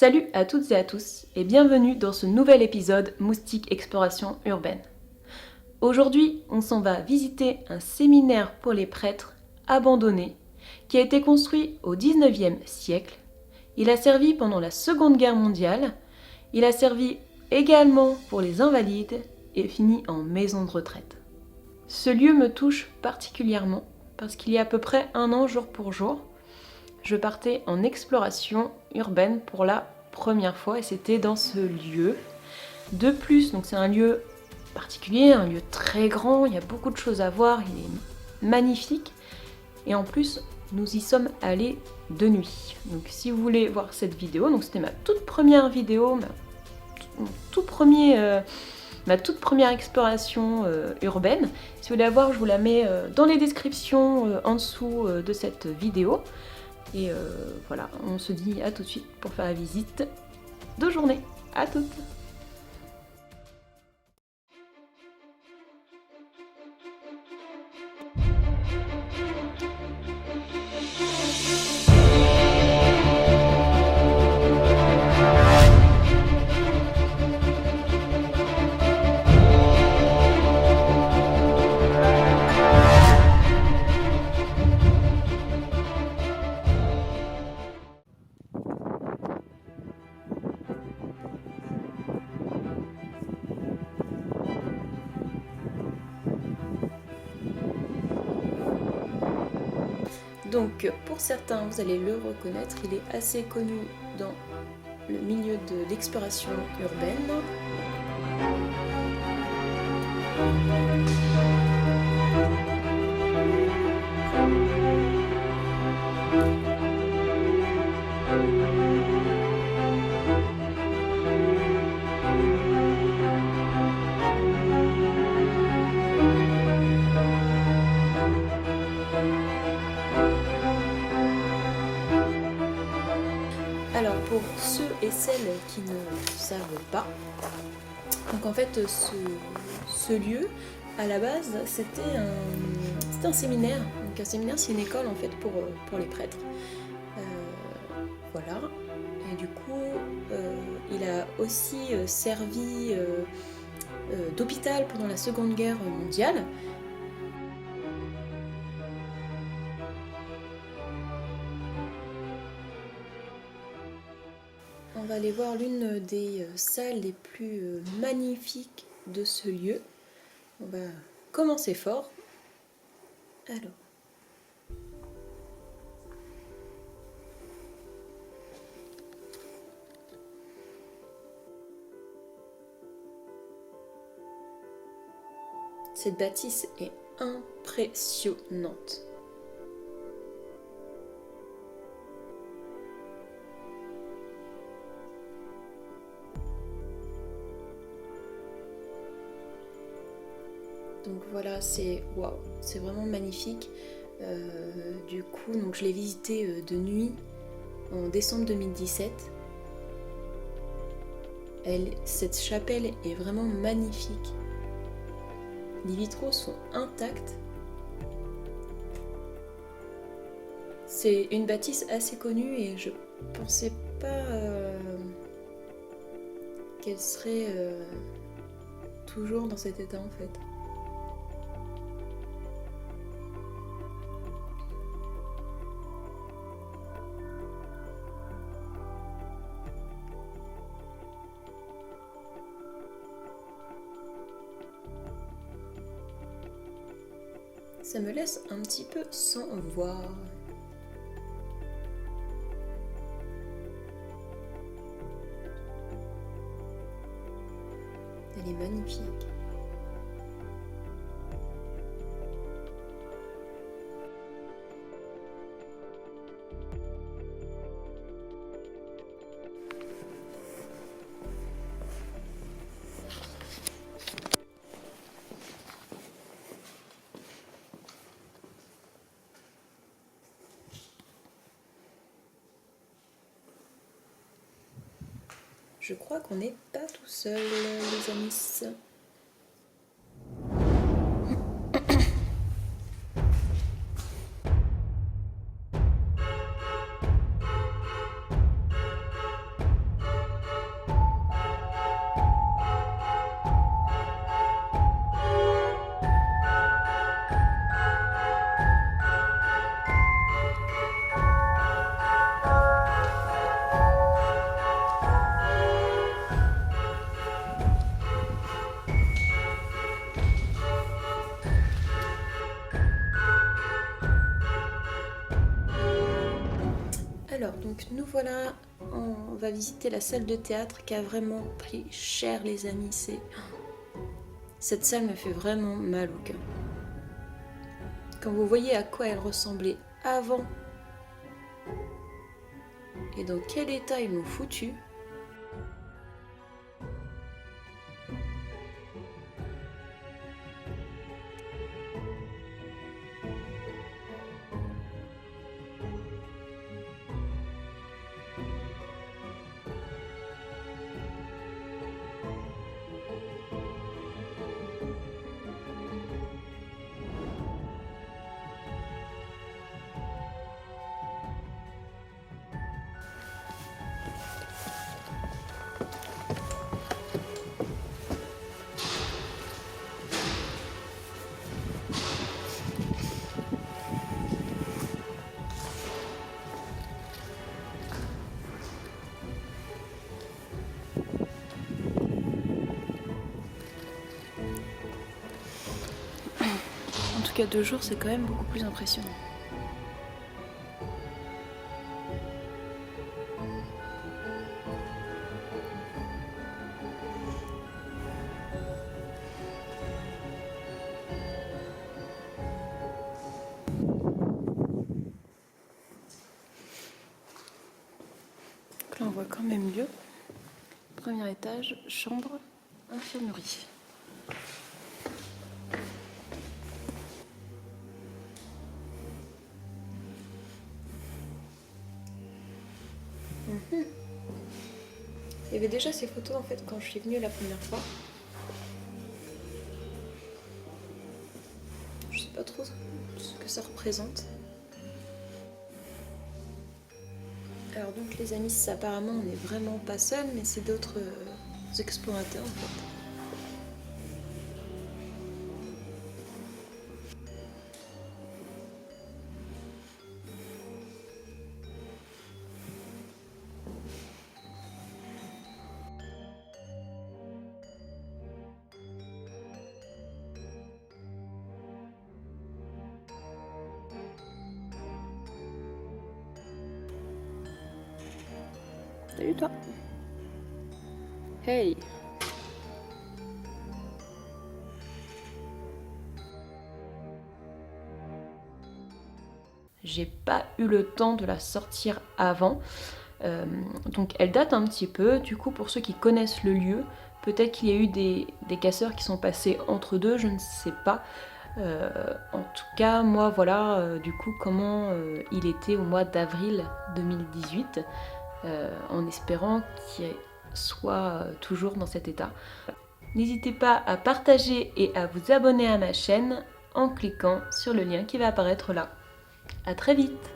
Salut à toutes et à tous et bienvenue dans ce nouvel épisode Moustique Exploration Urbaine. Aujourd'hui, on s'en va visiter un séminaire pour les prêtres abandonné qui a été construit au 19e siècle. Il a servi pendant la Seconde Guerre mondiale, il a servi également pour les invalides et fini en maison de retraite. Ce lieu me touche particulièrement parce qu'il y a à peu près un an jour pour jour, je partais en exploration urbaine pour la première fois et c'était dans ce lieu. De plus, donc c'est un lieu particulier, un lieu très grand, il y a beaucoup de choses à voir, il est magnifique et en plus nous y sommes allés de nuit. Donc si vous voulez voir cette vidéo, donc c'était ma toute première vidéo, ma toute première exploration urbaine. Si vous voulez la voir, je vous la mets dans les descriptions en dessous de cette vidéo. Et voilà, on se dit à tout de suite pour faire la visite de journée. À toutes! Donc pour certains, vous allez le reconnaître, il est assez connu dans le milieu de l'exploration urbaine. Alors pour ceux et celles qui ne savent pas, donc en fait ce lieu à la base c'était un séminaire. Donc un séminaire c'est une école en fait pour les prêtres. Voilà. Et du coup il a aussi servi d'hôpital pendant la Seconde Guerre mondiale. On va aller voir l'une des salles les plus magnifiques de ce lieu. On va commencer fort. Alors. Cette bâtisse est impressionnante. Donc voilà, c'est waouh, c'est vraiment magnifique. Du coup, donc je l'ai visité de nuit en décembre 2017. Cette chapelle est vraiment magnifique. Les vitraux sont intacts. C'est une bâtisse assez connue et je pensais pas qu'elle serait toujours dans cet état en fait. Ça me laisse un petit peu sans voix. Elle est magnifique. Je crois qu'on n'est pas tout seul, les amis. Alors, donc nous voilà, on va visiter la salle de théâtre qui a vraiment pris cher les amis. Cette salle me fait vraiment mal au cœur. Quand vous voyez à quoi elle ressemblait avant et dans quel état ils l'ont foutu. En tout cas, 2 jours, c'est quand même beaucoup plus impressionnant. Donc là, on voit quand même mieux. Premier étage, chambre, infirmerie. Il y avait déjà ces photos en fait quand je suis venue la première fois. Je sais pas trop ce que ça représente. Alors donc les amis, apparemment on n'est vraiment pas seuls, mais c'est d'autres explorateurs en fait. Salut toi. Hey. J'ai pas eu le temps de la sortir avant. Donc elle date un petit peu. Du coup, pour ceux qui connaissent le lieu, peut-être qu'il y a eu des casseurs qui sont passés entre deux, je ne sais pas. En tout cas, moi voilà du coup comment il était au mois d'avril 2018, en espérant qu'il soit toujours dans cet état. N'hésitez pas à partager et à vous abonner à ma chaîne en cliquant sur le lien qui va apparaître là. À très vite!